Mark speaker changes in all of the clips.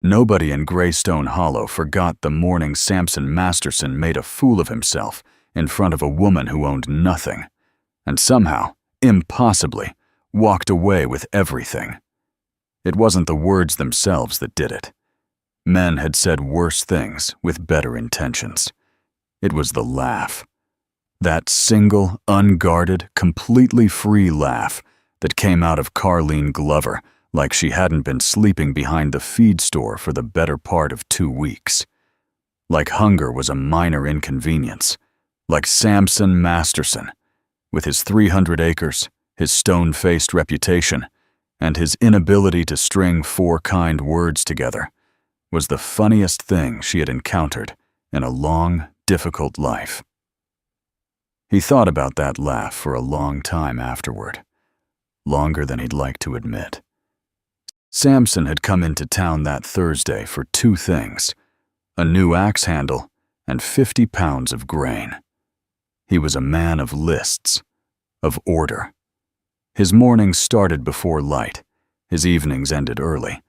Speaker 1: Nobody in Greystone Hollow forgot the morning Samson Masterson made a fool of himself in front of a woman who owned nothing, and somehow, impossibly, walked away with everything. It wasn't the words themselves that did it. Men had said worse things with better intentions. It was the laugh. That single, unguarded, completely free laugh that came out of Carlene Glover like she hadn't been sleeping behind the feed store for the better part of 2 weeks. Like hunger was a minor inconvenience. Like Samson Masterson, with his 300 acres, his stone-faced reputation, and his inability to string 4 kind words together, was the funniest thing she had encountered in a long, difficult life. He thought about that laugh for a long time afterward, longer than he'd like to admit. Samson had come into town that Thursday for 2 things, a new axe handle and 50 pounds of grain. He was a man of lists, of order. His mornings started before light, his evenings ended early,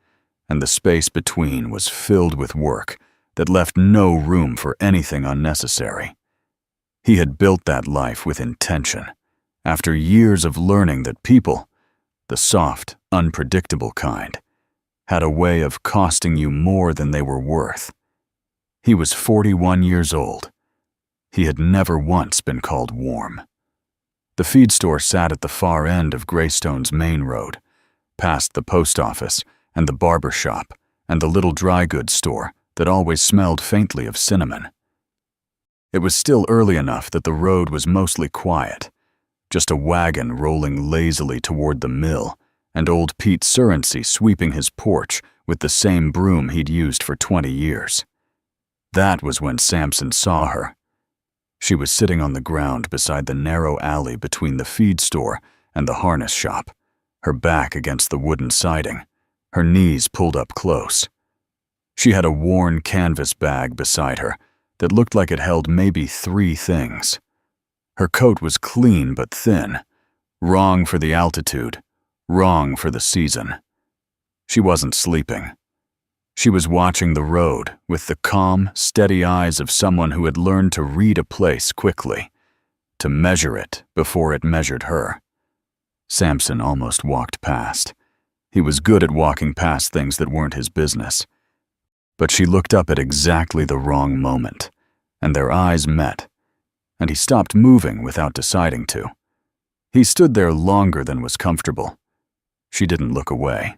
Speaker 1: and the space between was filled with work that left no room for anything unnecessary. He had built that life with intention, after years of learning that people, the soft, unpredictable kind, had a way of costing you more than they were worth. He was 41 years old. He had never once been called warm. The feed store sat at the far end of Greystone's main road, past the post office and the barber shop and the little dry goods store that always smelled faintly of cinnamon. It was still early enough that the road was mostly quiet, just a wagon rolling lazily toward the mill and old Pete Surrency sweeping his porch with the same broom he'd used for 20 years. That was when Samson saw her. She was sitting on the ground beside the narrow alley between the feed store and the harness shop, her back against the wooden siding, her knees pulled up close. She had a worn canvas bag beside her that looked like it held maybe 3 things. Her coat was clean but thin, wrong for the altitude, wrong for the season. She wasn't sleeping. She was watching the road with the calm, steady eyes of someone who had learned to read a place quickly, to measure it before it measured her. Samson almost walked past. He was good at walking past things that weren't his business. But she looked up at exactly the wrong moment, and their eyes met, and he stopped moving without deciding to. He stood there longer than was comfortable. She didn't look away.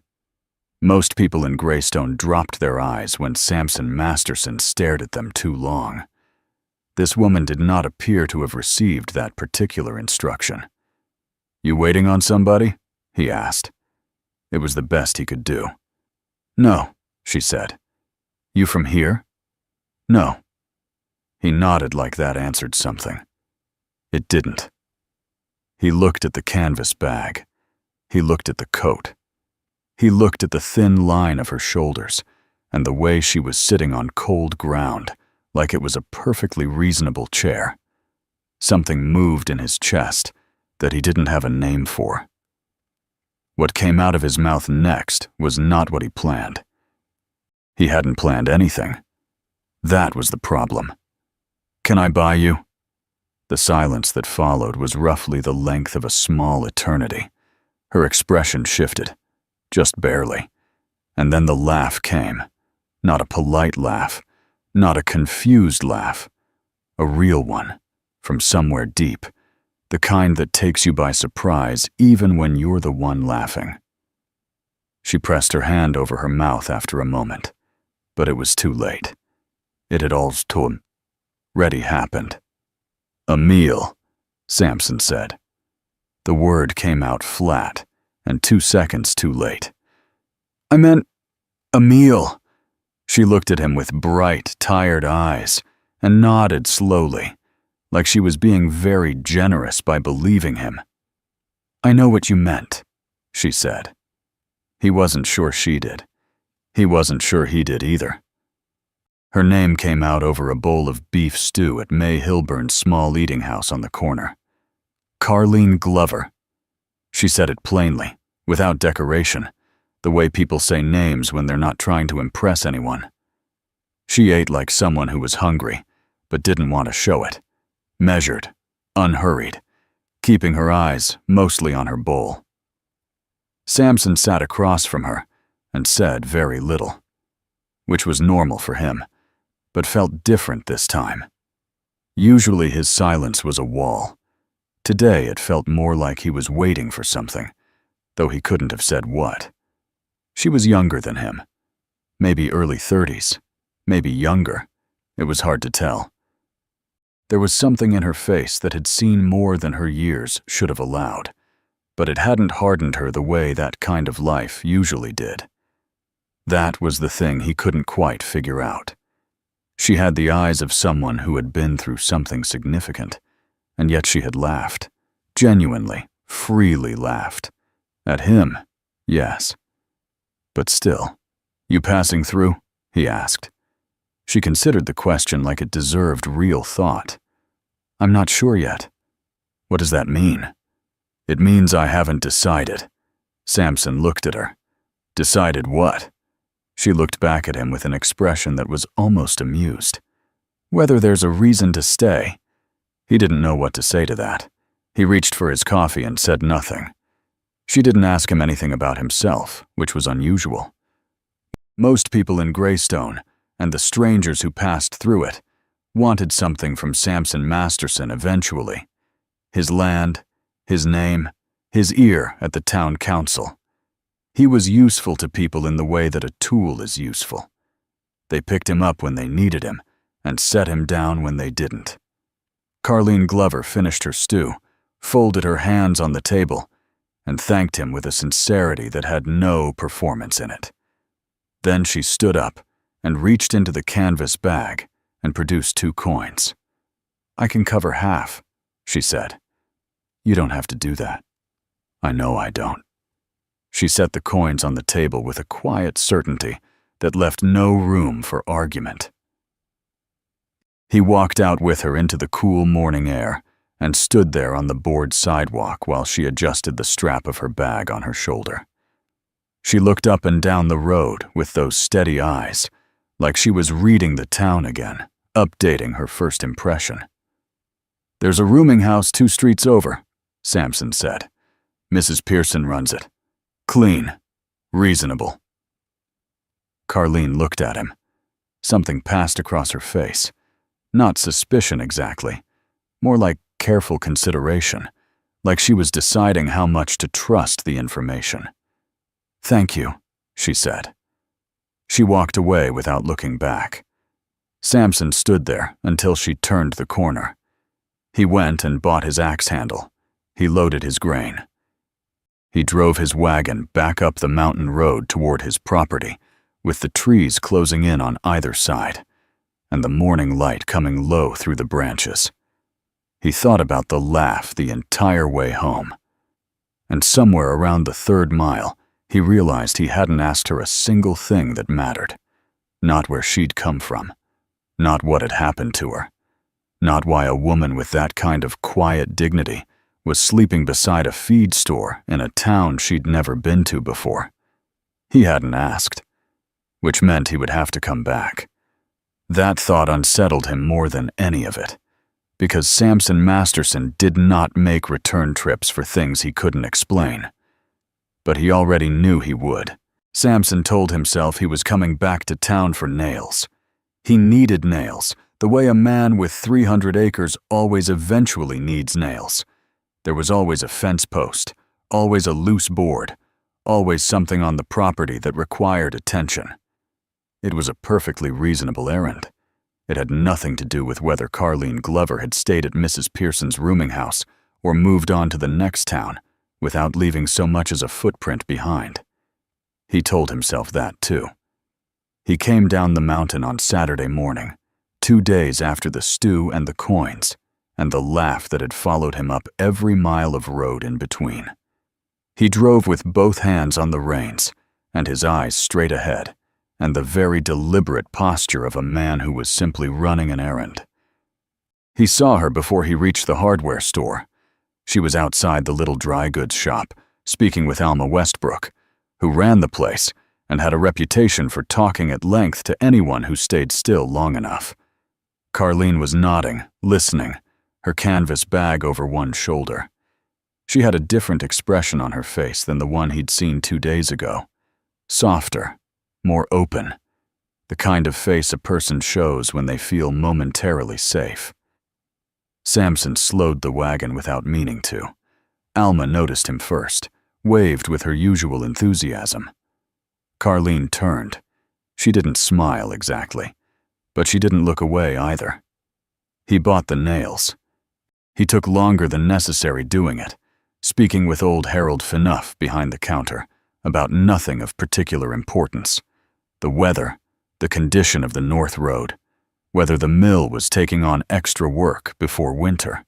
Speaker 1: Most people in Greystone dropped their eyes when Samson Masterson stared at them too long. This woman did not appear to have received that particular instruction. "You waiting on somebody?" he asked. It was the best he could do. "No," she said. "You from here?" "No." He nodded like that answered something. It didn't. He looked at the canvas bag. He looked at the coat. He looked at the thin line of her shoulders and the way she was sitting on cold ground like it was a perfectly reasonable chair. Something moved in his chest that he didn't have a name for. What came out of his mouth next was not what he planned. He hadn't planned anything. That was the problem. "Can I buy you?" The silence that followed was roughly the length of a small eternity. Her expression shifted, just barely, and then the laugh came. Not a polite laugh, not a confused laugh, a real one, from somewhere deep, the kind that takes you by surprise even when you're the one laughing. She pressed her hand over her mouth after a moment, but it was too late. It had already happened. "A meal," Samson said. The word came out flat, and 2 seconds too late. "I meant a meal." She looked at him with bright, tired eyes and nodded slowly, like she was being very generous by believing him. "I know what you meant," she said. He wasn't sure she did. He wasn't sure he did either. Her name came out over a bowl of beef stew at May Hilburn's small eating house on the corner. Carlene Glover. She said it plainly, without decoration, the way people say names when they're not trying to impress anyone. She ate like someone who was hungry, but didn't want to show it. Measured, unhurried, keeping her eyes mostly on her bowl. Samson sat across from her and said very little, which was normal for him, but felt different this time. Usually his silence was a wall. Today it felt more like he was waiting for something, though he couldn't have said what. She was younger than him, maybe early 30s, maybe younger. It was hard to tell. There was something in her face that had seen more than her years should have allowed, but it hadn't hardened her the way that kind of life usually did. That was the thing he couldn't quite figure out. She had the eyes of someone who had been through something significant, and yet she had laughed, genuinely, freely laughed. At him, yes. But still, "You passing through?" he asked. She considered the question like it deserved real thought. "I'm not sure yet." "What does that mean?" "It means I haven't decided." Samson looked at her. "Decided what?" She looked back at him with an expression that was almost amused. "Whether there's a reason to stay." He didn't know what to say to that. He reached for his coffee and said nothing. She didn't ask him anything about himself, which was unusual. Most people in Greystone, and the strangers who passed through it, wanted something from Samson Masterson eventually. His land, his name, his ear at the town council. He was useful to people in the way that a tool is useful. They picked him up when they needed him and set him down when they didn't. Carlene Glover finished her stew, folded her hands on the table, and thanked him with a sincerity that had no performance in it. Then she stood up and reached into the canvas bag and produced 2 coins. "I can cover half," she said. "You don't have to do that." "I know I don't." She set the coins on the table with a quiet certainty that left no room for argument. He walked out with her into the cool morning air and stood there on the board sidewalk while she adjusted the strap of her bag on her shoulder. She looked up and down the road with those steady eyes, like she was reading the town again, updating her first impression. "There's a rooming house 2 streets over," Samson said. "Mrs. Pearson runs it. Clean. Reasonable." Carlene looked at him. Something passed across her face. Not suspicion exactly, more like careful consideration, like she was deciding how much to trust the information. "Thank you," she said. She walked away without looking back. Samson stood there until she turned the corner. He went and bought his axe handle. He loaded his grain. He drove his wagon back up the mountain road toward his property, with the trees closing in on either side, and the morning light coming low through the branches. He thought about the laugh the entire way home. And somewhere around the 3rd mile, he realized he hadn't asked her a single thing that mattered. Not where she'd come from. Not what had happened to her. Not why a woman with that kind of quiet dignity was sleeping beside a feed store in a town she'd never been to before. He hadn't asked, which meant he would have to come back. That thought unsettled him more than any of it, because Samson Masterson did not make return trips for things he couldn't explain. But he already knew he would. Samson told himself he was coming back to town for nails. He needed nails, the way a man with 300 acres always eventually needs nails. There was always a fence post, always a loose board, always something on the property that required attention. It was a perfectly reasonable errand. It had nothing to do with whether Carlene Glover had stayed at Mrs. Pearson's rooming house or moved on to the next town without leaving so much as a footprint behind. He told himself that too. He came down the mountain on Saturday morning, 2 days after the stew and the coins, and the laugh that had followed him up every mile of road in between. He drove with both hands on the reins, and his eyes straight ahead, and the very deliberate posture of a man who was simply running an errand. He saw her before he reached the hardware store. She was outside the little dry goods shop, speaking with Alma Westbrook, who ran the place and had a reputation for talking at length to anyone who stayed still long enough. Carlene was nodding, listening, her canvas bag over one shoulder. She had a different expression on her face than the one he'd seen 2 days ago. Softer, more open, the kind of face a person shows when they feel momentarily safe. Samson slowed the wagon without meaning to. Alma noticed him first, waved with her usual enthusiasm. Carlene turned. She didn't smile exactly, but she didn't look away either. He bought the nails. He took longer than necessary doing it, speaking with old Harold Finuff behind the counter about nothing of particular importance. The weather, the condition of the North Road, whether the mill was taking on extra work before winter.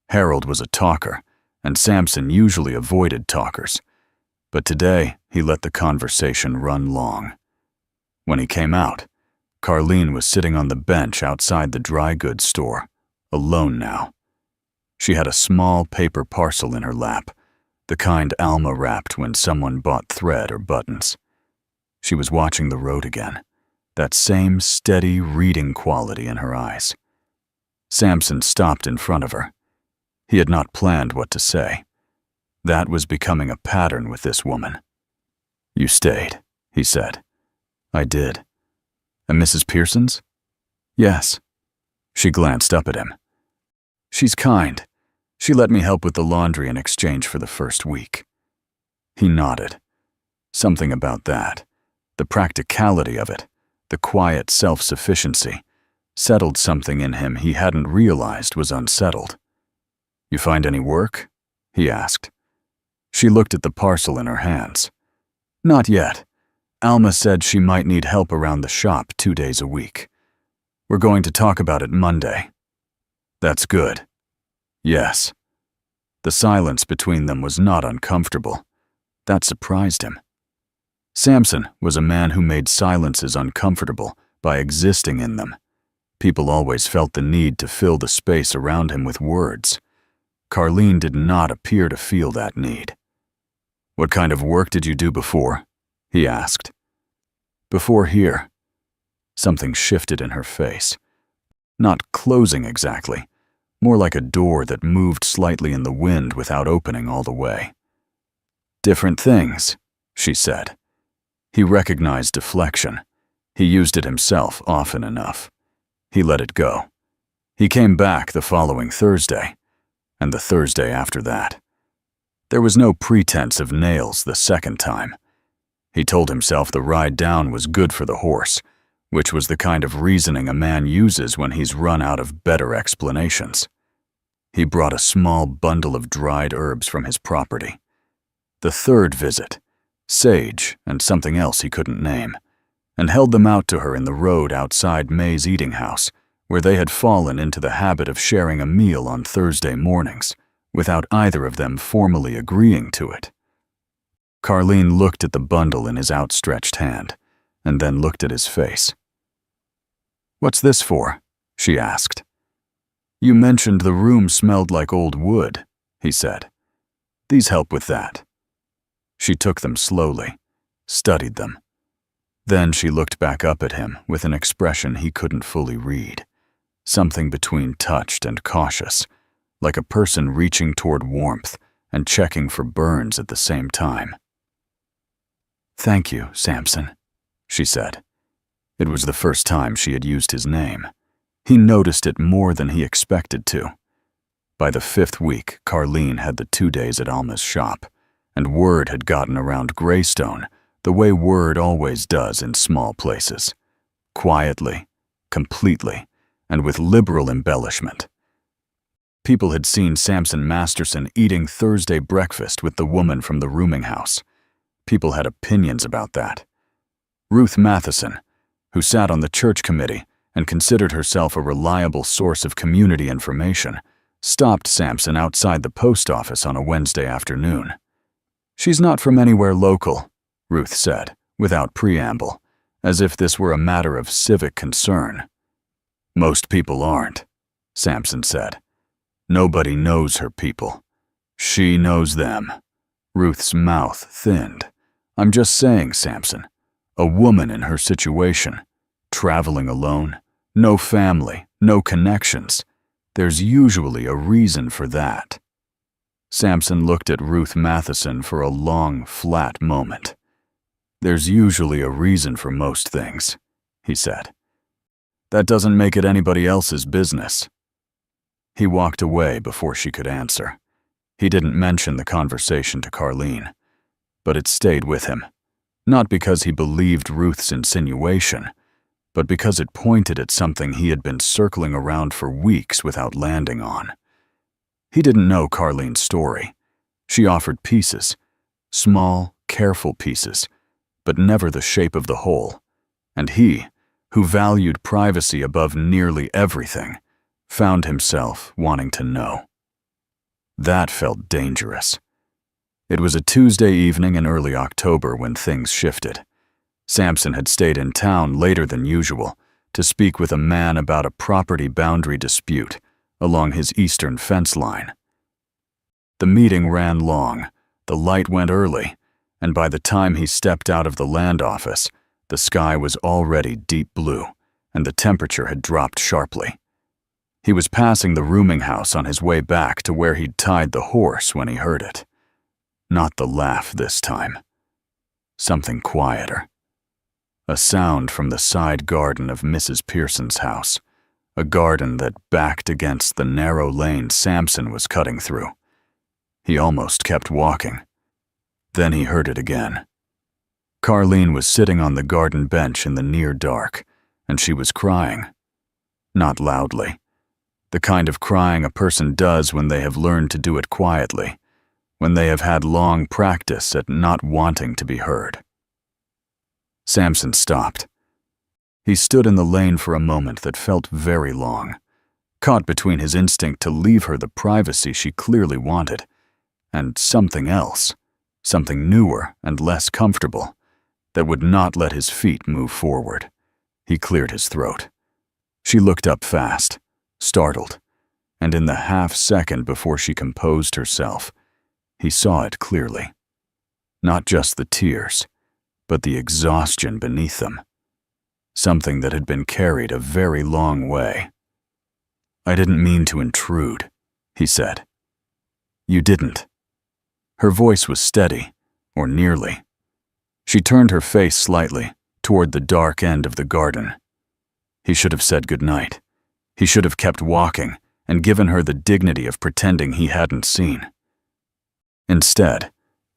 Speaker 1: Harold was a talker, and Samson usually avoided talkers, but today he let the conversation run long. When he came out, Carlene was sitting on the bench outside the dry goods store, alone now. She had a small paper parcel in her lap, the kind Alma wrapped when someone bought thread or buttons. She was watching the road again, that same steady reading quality in her eyes. Samson stopped in front of her. He had not planned what to say. That was becoming a pattern with this woman. "You stayed," he said. "I did." "And Mrs. Pearson's?" "Yes." She glanced up at him. "She's kind. She let me help with the laundry in exchange for the first week." He nodded. Something about that, the practicality of it, the quiet self-sufficiency, settled something in him he hadn't realized was unsettled. "You find any work?" he asked. She looked at the parcel in her hands. "Not yet. Alma said she might need help around the shop 2 days a week. We're going to talk about it Monday." "That's good." "Yes." The silence between them was not uncomfortable. That surprised him. Samson was a man who made silences uncomfortable by existing in them. People always felt the need to fill the space around him with words. Carlene did not appear to feel that need. "What kind of work did you do before?" he asked. "Before here." Something shifted in her face. Not closing exactly, more like a door that moved slightly in the wind without opening all the way. "Different things," she said. He recognized deflection. He used it himself often enough. He let it go. He came back the following Thursday, and the Thursday after that. There was no pretense of nails the second time. He told himself the ride down was good for the horse, which was the kind of reasoning a man uses when he's run out of better explanations. He brought a small bundle of dried herbs from his property. The third visit, sage and something else he couldn't name, and held them out to her in the road outside May's eating house, where they had fallen into the habit of sharing a meal on Thursday mornings, without either of them formally agreeing to it. Carlene looked at the bundle in his outstretched hand, and then looked at his face. "What's this for?" she asked. "You mentioned the room smelled like old wood," he said. "These help with that." She took them slowly, studied them. Then she looked back up at him with an expression he couldn't fully read, something between touched and cautious, like a person reaching toward warmth and checking for burns at the same time. "Thank you, Samson," she said. It was the first time she had used his name. He noticed it more than he expected to. By the 5th week, Carlene had the 2 days at Alma's shop, and word had gotten around Greystone the way word always does in small places. Quietly, completely, and with liberal embellishment. People had seen Samson Masterson eating Thursday breakfast with the woman from the rooming house. People had opinions about that. Ruth Matheson, who sat on the church committee and considered herself a reliable source of community information, stopped Samson outside the post office on a Wednesday afternoon. "She's not from anywhere local," Ruth said, without preamble, as if this were a matter of civic concern. "Most people aren't," Samson said. "Nobody knows her people. She knows them." Ruth's mouth thinned. I'm just saying, Samson, a woman in her situation, traveling alone, no family, no connections, there's usually a reason for that." Samson looked at Ruth Matheson for a long, flat moment. "There's usually a reason for most things," he said. "That doesn't make it anybody else's business." He walked away before she could answer. He didn't mention the conversation to Carlene, but it stayed with him, not because he believed Ruth's insinuation, but because it pointed at something he had been circling around for weeks without landing on. He didn't know Carlene's story. She offered pieces, small, careful pieces, but never the shape of the whole. And he, who valued privacy above nearly everything, found himself wanting to know. That felt dangerous. It was a Tuesday evening in early October when things shifted. Samson had stayed in town later than usual to speak with a man about a property boundary dispute along his eastern fence line. The meeting ran long, the light went early, and by the time he stepped out of the land office, the sky was already deep blue, and the temperature had dropped sharply. He was passing the rooming house on his way back to where he'd tied the horse when he heard it. Not the laugh this time. Something quieter. A sound from the side garden of Mrs. Pearson's house, a garden that backed against the narrow lane Samson was cutting through. He almost kept walking. Then he heard it again. Carlene was sitting on the garden bench in the near dark, and she was crying. Not loudly. The kind of crying a person does when they have learned to do it quietly, when they have had long practice at not wanting to be heard. Samson stopped. He stood in the lane for a moment that felt very long, caught between his instinct to leave her the privacy she clearly wanted, and something else, something newer and less comfortable, that would not let his feet move forward. He cleared his throat. She looked up fast, startled, and in the half-second before she composed herself, he saw it clearly. Not just the tears, but the exhaustion beneath them. Something that had been carried a very long way. "I didn't mean to intrude," he said. "You didn't." Her voice was steady, or nearly. She turned her face slightly toward the dark end of the garden. He should have said goodnight. He should have kept walking and given her the dignity of pretending he hadn't seen. Instead,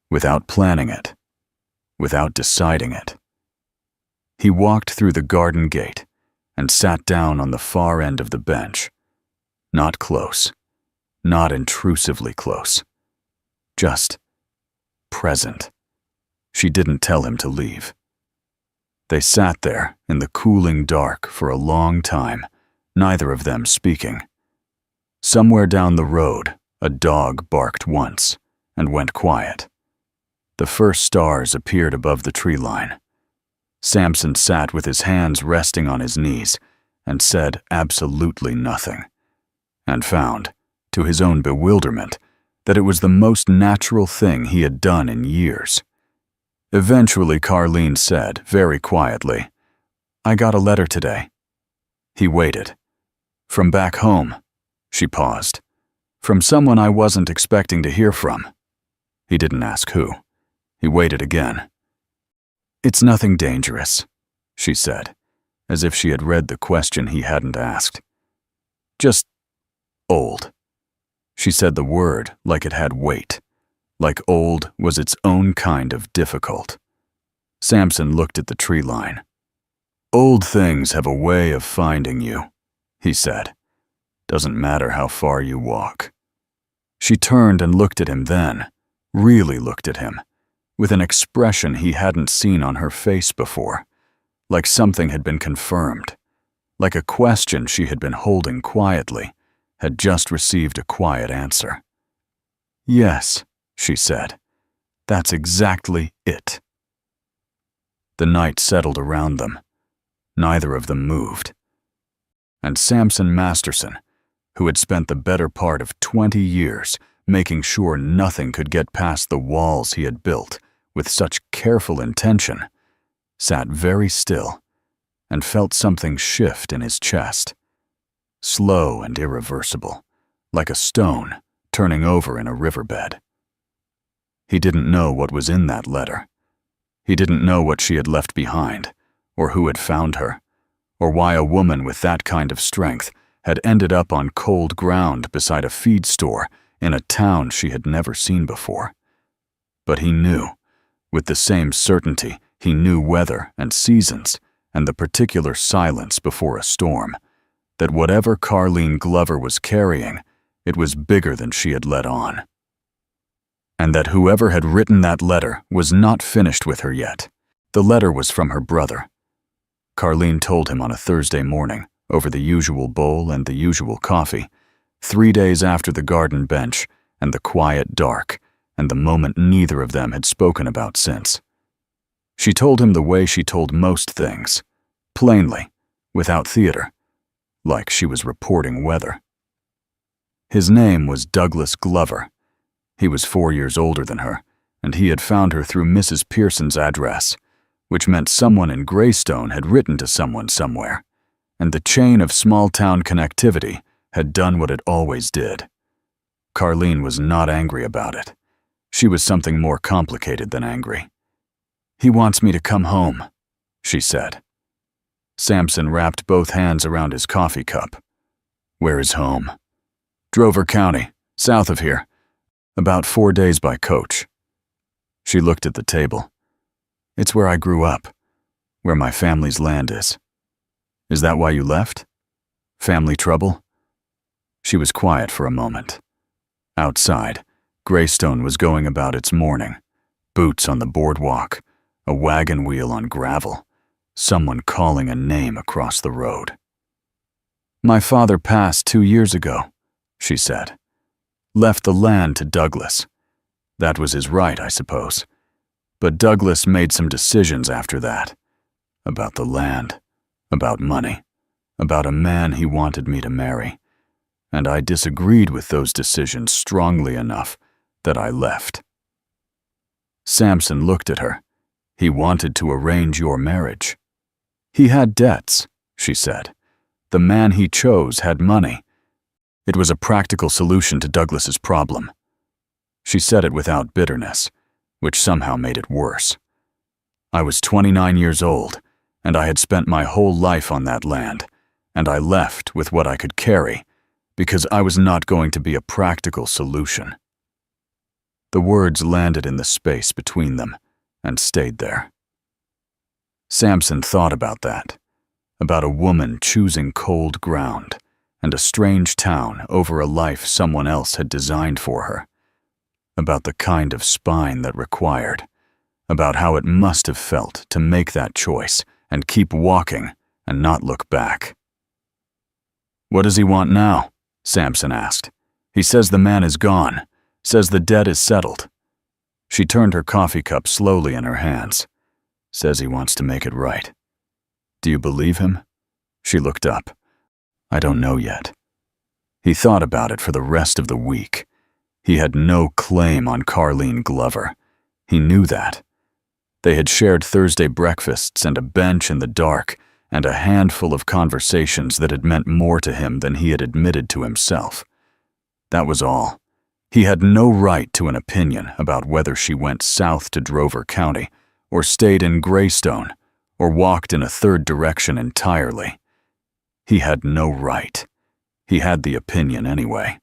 Speaker 1: without planning it, without deciding it, he walked through the garden gate and sat down on the far end of the bench. Not close, not intrusively close, just present. She didn't tell him to leave. They sat there in the cooling dark for a long time, neither of them speaking. Somewhere down the road, a dog barked once and went quiet. The first stars appeared above the tree line. Samson sat with his hands resting on his knees and said absolutely nothing, and found, to his own bewilderment, that it was the most natural thing he had done in years. Eventually, Carlene said, very quietly, "I got a letter today." He waited. "From back home," she paused. "From someone I wasn't expecting to hear from." He didn't ask who. He waited again. "It's nothing dangerous," she said, as if she had read the question he hadn't asked. "Just old." She said the word like it had weight, like old was its own kind of difficult. Samson looked at the tree line. "Old things have a way of finding you," he said. "Doesn't matter how far you walk." She turned and looked at him then, really looked at him, with an expression he hadn't seen on her face before, like something had been confirmed, like a question she had been holding quietly had just received a quiet answer. "Yes," she said, "that's exactly it." The night settled around them. Neither of them moved. And Samson Masterson, who had spent the better part of 20 years making sure nothing could get past the walls he had built, with such careful intention, sat very still and felt something shift in his chest, slow and irreversible, like a stone turning over in a riverbed. He didn't know what was in that letter. He didn't know what she had left behind, or who had found her, or why a woman with that kind of strength had ended up on cold ground beside a feed store in a town she had never seen before. But he knew, with the same certainty he knew weather and seasons and the particular silence before a storm, that whatever Carlene Glover was carrying, it was bigger than she had let on. And that whoever had written that letter was not finished with her yet. The letter was from her brother. Carlene told him on a Thursday morning, over the usual bowl and the usual coffee, 3 days after the garden bench and the quiet dark, and the moment neither of them had spoken about since. She told him the way she told most things, plainly, without theater, like she was reporting weather. His name was Douglas Glover. He was 4 years older than her, and he had found her through Mrs. Pearson's address, which meant someone in Greystone had written to someone somewhere, and the chain of small-town connectivity had done what it always did. Carlene was not angry about it. She was something more complicated than angry. "He wants me to come home," she said. Samson wrapped both hands around his coffee cup. "Where is home?" "Drover County, south of here. About 4 days by coach." She looked at the table. "It's where I grew up, where my family's land is." "Is that why you left? Family trouble?" She was quiet for a moment. Outside, Greystone was going about its morning. Boots on the boardwalk, a wagon wheel on gravel, someone calling a name across the road. "My father passed 2 years ago," she said. "Left the land to Douglas. That was his right, I suppose. But Douglas made some decisions after that. About the land, about money, about a man he wanted me to marry. And I disagreed with those decisions strongly enough that I left." Samson looked at her. "He wanted to arrange your marriage." "He had debts," she said. "The man he chose had money. It was a practical solution to Douglas's problem." She said it without bitterness, which somehow made it worse. "I was 29 years old, and I had spent my whole life on that land, and I left with what I could carry, because I was not going to be a practical solution." The words landed in the space between them and stayed there. Samson thought about that, about a woman choosing cold ground and a strange town over a life someone else had designed for her, about the kind of spine that required, about how it must have felt to make that choice and keep walking and not look back. "What does he want now?" Samson asked. "He says the man is gone, says the debt is settled." She turned her coffee cup slowly in her hands. "Says he wants to make it right." "Do you believe him?" She looked up. "I don't know yet." He thought about it for the rest of the week. He had no claim on Carlene Glover. He knew that. They had shared Thursday breakfasts and a bench in the dark and a handful of conversations that had meant more to him than he had admitted to himself. That was all. He had no right to an opinion about whether she went south to Drover County, or stayed in Greystone, or walked in a third direction entirely. He had no right. He had the opinion anyway.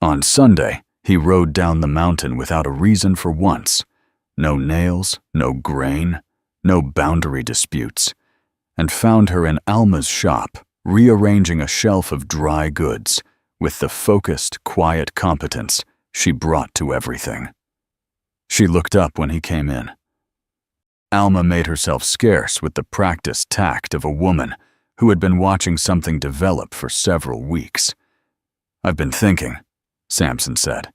Speaker 1: On Sunday, he rode down the mountain without a reason for once. No nails, no grain, no boundary disputes, and found her in Alma's shop, rearranging a shelf of dry goods with the focused, quiet competence she brought to everything. She looked up when he came in. Alma made herself scarce with the practiced tact of a woman who had been watching something develop for several weeks. "I've been thinking," Samson said.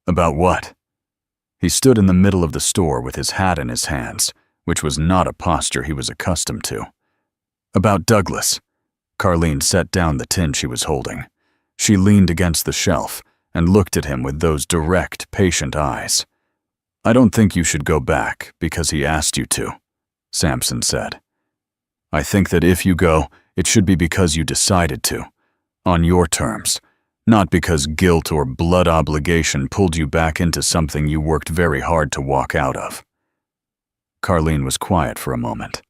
Speaker 1: "About what?" He stood in the middle of the store with his hat in his hands, which was not a posture he was accustomed to. "About Douglas." Carlene set down the tin she was holding. She leaned against the shelf and looked at him with those direct, patient eyes. "I don't think you should go back because he asked you to," Samson said. "I think that if you go, it should be because you decided to, on your terms, not because guilt or blood obligation pulled you back into something you worked very hard to walk out of." Carlene was quiet for a moment.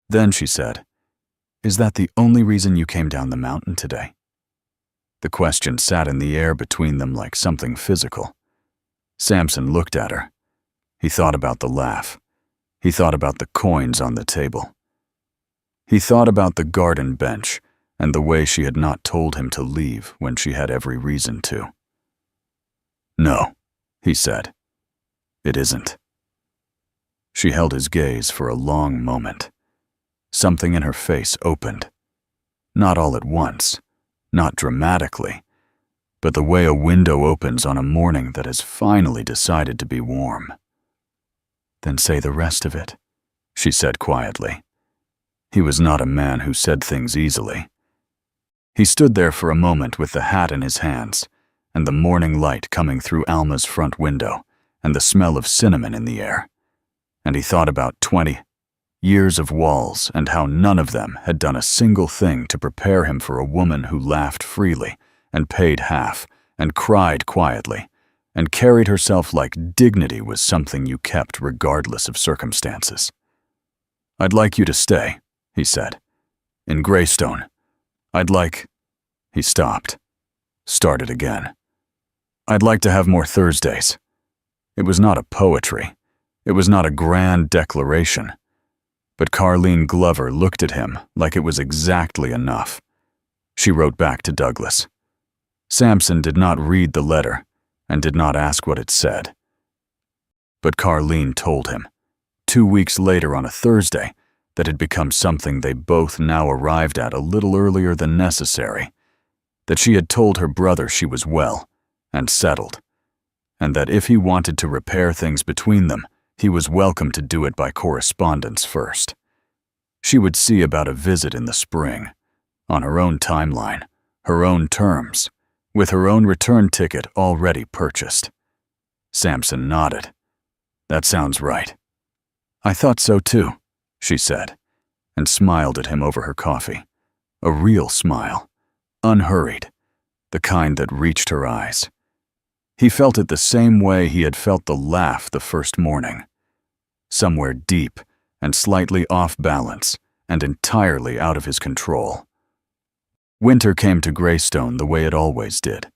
Speaker 1: Then she said, "Is that the only reason you came down the mountain today?" The question sat in the air between them like something physical. Samson looked at her. He thought about the laugh. He thought about the coins on the table. He thought about the garden bench and the way she had not told him to leave when she had every reason to. "No," he said. "It isn't." She held his gaze for a long moment. Something in her face opened. Not all at once, not dramatically, but the way a window opens on a morning that has finally decided to be warm. "Then say the rest of it," she said quietly. He was not a man who said things easily. He stood there for a moment with the hat in his hands, and the morning light coming through Alma's front window, and the smell of cinnamon in the air. And he thought about 20 years of walls and how none of them had done a single thing to prepare him for a woman who laughed freely and paid half and cried quietly and carried herself like dignity was something you kept regardless of circumstances. "I'd like you to stay," he said. "In Greystone. I'd like—" He stopped, started again. "I'd like to have more Thursdays." It was not a poetry. It was not a grand declaration. But Carlene Glover looked at him like it was exactly enough. She wrote back to Douglas. Samson did not read the letter and did not ask what it said. But Carlene told him, 2 weeks later on a Thursday, that had become something they both now arrived at a little earlier than necessary, that she had told her brother she was well and settled, and that if he wanted to repair things between them, he was welcome to do it by correspondence first. She would see about a visit in the spring, on her own timeline, her own terms, with her own return ticket already purchased. Samson nodded. "That sounds right." "I thought so too," she said, and smiled at him over her coffee. A real smile, unhurried, the kind that reached her eyes. He felt it the same way he had felt the laugh the first morning. Somewhere deep and slightly off balance and entirely out of his control. Winter came to Greystone the way it always did,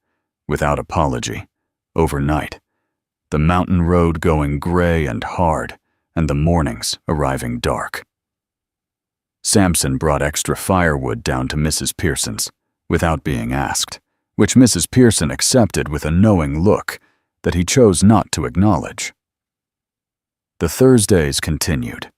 Speaker 1: without apology, overnight, the mountain road going gray and hard, and the mornings arriving dark. Samson brought extra firewood down to Mrs. Pearson's, without being asked, which Mrs. Pearson accepted with a knowing look that he chose not to acknowledge. The Thursdays continued.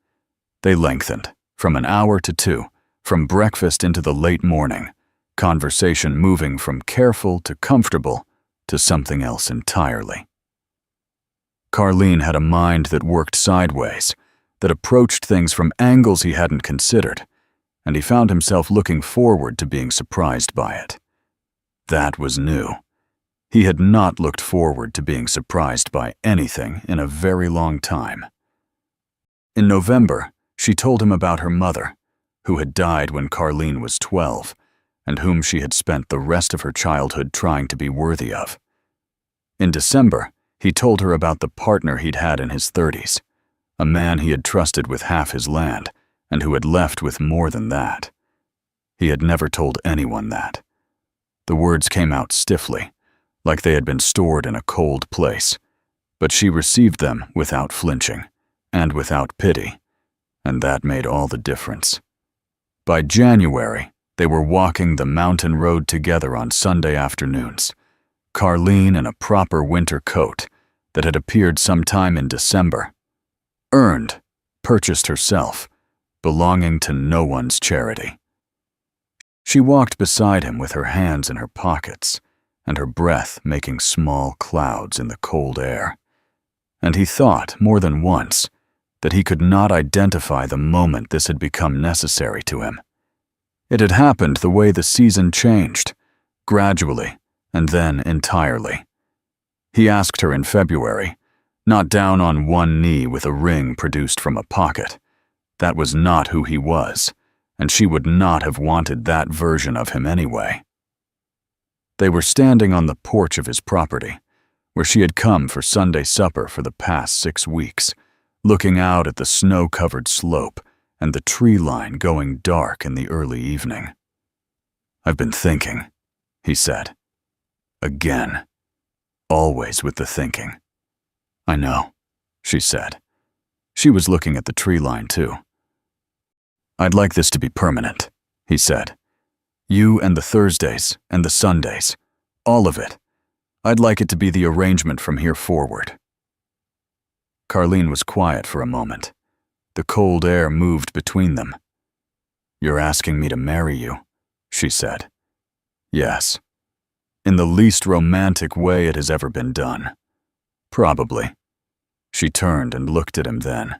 Speaker 1: They lengthened, from an hour to 2, from breakfast into the late morning, conversation moving from careful to comfortable to something else entirely. Carlene had a mind that worked sideways, that approached things from angles he hadn't considered, and he found himself looking forward to being surprised by it. That was new. He had not looked forward to being surprised by anything in a very long time. In November, she told him about her mother, who had died when Carlene was 12, and whom she had spent the rest of her childhood trying to be worthy of. In December, he told her about the partner he'd had in his 30s, a man he had trusted with half his land, and who had left with more than that. He had never told anyone that. The words came out stiffly, like they had been stored in a cold place, but she received them without flinching, and without pity, and that made all the difference. By January, they were walking the mountain road together on Sunday afternoons, Carlene in a proper winter coat that had appeared sometime in December, earned, purchased herself, belonging to no one's charity. She walked beside him with her hands in her pockets and her breath making small clouds in the cold air, and he thought more than once that he could not identify the moment this had become necessary to him. It had happened the way the season changed, gradually and then entirely. He asked her in February, not down on one knee with a ring produced from a pocket. That was not who he was, and she would not have wanted that version of him anyway. They were standing on the porch of his property, where she had come for Sunday supper for the past 6 weeks, looking out at the snow-covered slope and the tree line going dark in the early evening. "I've been thinking," he said. Again. Always with the thinking. "I know," she said. She was looking at the tree line too. "I'd like this to be permanent," he said. "You and the Thursdays and the Sundays. All of it. I'd like it to be the arrangement from here forward." Carlene was quiet for a moment. The cold air moved between them. "You're asking me to marry you," she said. "Yes. In the least romantic way it has ever been done. Probably." She turned and looked at him then,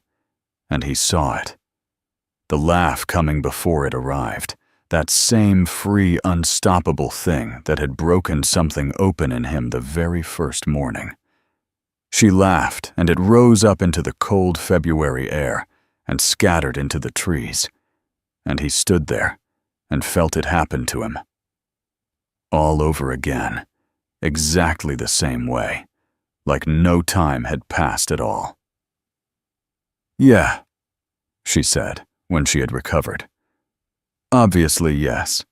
Speaker 1: and he saw it. The laugh coming before it arrived, that same free, unstoppable thing that had broken something open in him the very first morning. She laughed, and it rose up into the cold February air and scattered into the trees, and he stood there and felt it happen to him. All over again, exactly the same way, like no time had passed at all. "Yeah," she said when she had recovered. "Obviously, yes."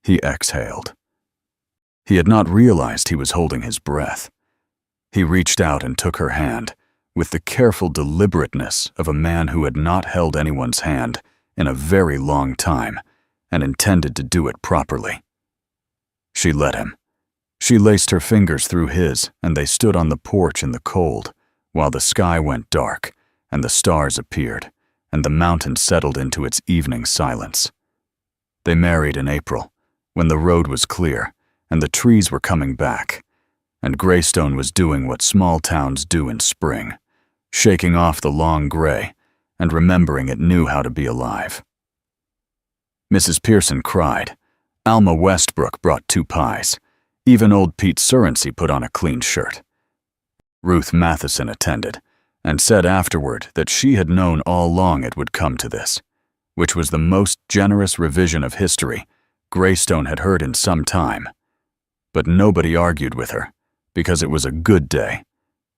Speaker 1: He exhaled. He had not realized he was holding his breath. He reached out and took her hand, with the careful deliberateness of a man who had not held anyone's hand in a very long time and intended to do it properly. She let him. She laced her fingers through his, and they stood on the porch in the cold, while the sky went dark, and the stars appeared, and the mountain settled into its evening silence. They married in April, when the road was clear, and the trees were coming back, and Greystone was doing what small towns do in spring, shaking off the long gray and remembering it knew how to be alive. Mrs. Pearson cried. Alma Westbrook brought 2 pies. Even old Pete Surrency put on a clean shirt. Ruth Matheson attended, and said afterward that she had known all along it would come to this, which was the most generous revision of history Greystone had heard in some time. But nobody argued with her, because it was a good day,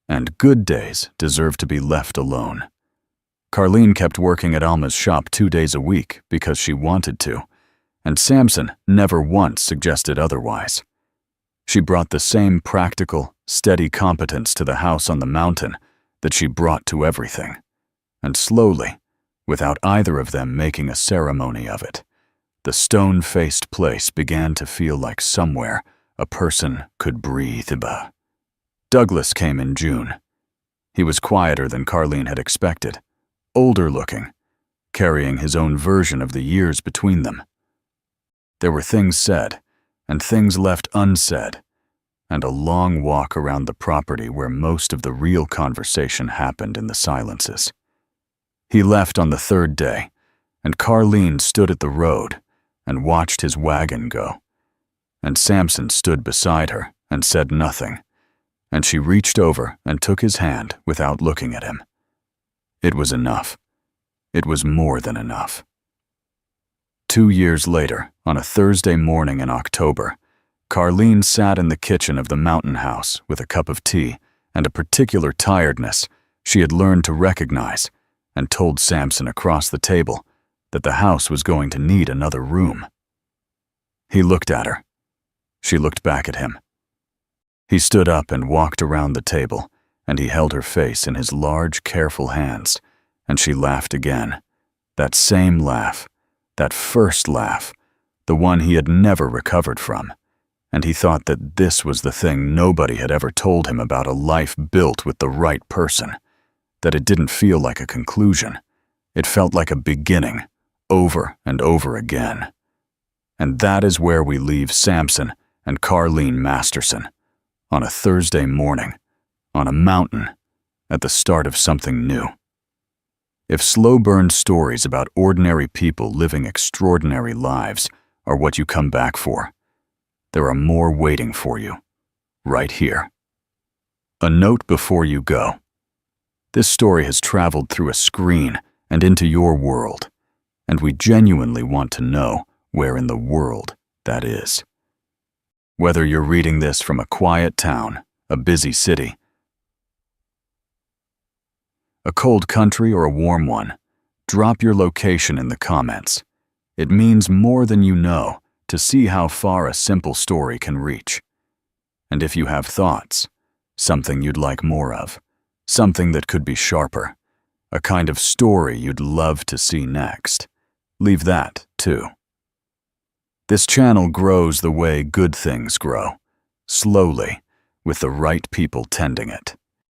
Speaker 1: and good days deserve to be left alone. Carlene kept working at Alma's shop 2 days a week because she wanted to, and Samson never once suggested otherwise. She brought the same practical, steady competence to the house on the mountain that she brought to everything, and slowly, without either of them making a ceremony of it, the stone-faced place began to feel like somewhere a person could breathe. Douglas came in June. He was quieter than Carlene had expected, older-looking, carrying his own version of the years between them. There were things said, and things left unsaid, and a long walk around the property where most of the real conversation happened in the silences. He left on the 3rd day, and Carlene stood at the road and watched his wagon go, and Samson stood beside her and said nothing, and she reached over and took his hand without looking at him. It was enough. It was more than enough. 2 years later, on a Thursday morning in October, Carlene sat in the kitchen of the mountain house with a cup of tea and a particular tiredness she had learned to recognize, and told Samson across the table that the house was going to need another room. He looked at her. She looked back at him. He stood up and walked around the table, and he held her face in his large, careful hands, and she laughed again. That same laugh, that first laugh, the one he had never recovered from, and he thought that this was the thing nobody had ever told him about a life built with the right person, that it didn't feel like a conclusion. It felt like a beginning, over and over again. And that is where we leave Samson and Carlene Masterson, on a Thursday morning, on a mountain, at the start of something new. If slow-burn stories about ordinary people living extraordinary lives are what you come back for, there are more waiting for you, right here. A note before you go. This story has traveled through a screen and into your world, and we genuinely want to know where in the world that is. Whether you're reading this from a quiet town, a busy city, a cold country, or a warm one, drop your location in the comments. It means more than you know to see how far a simple story can reach. And if you have thoughts, something you'd like more of, something that could be sharper, a kind of story you'd love to see next, leave that too. This channel grows the way good things grow, slowly, with the right people tending it.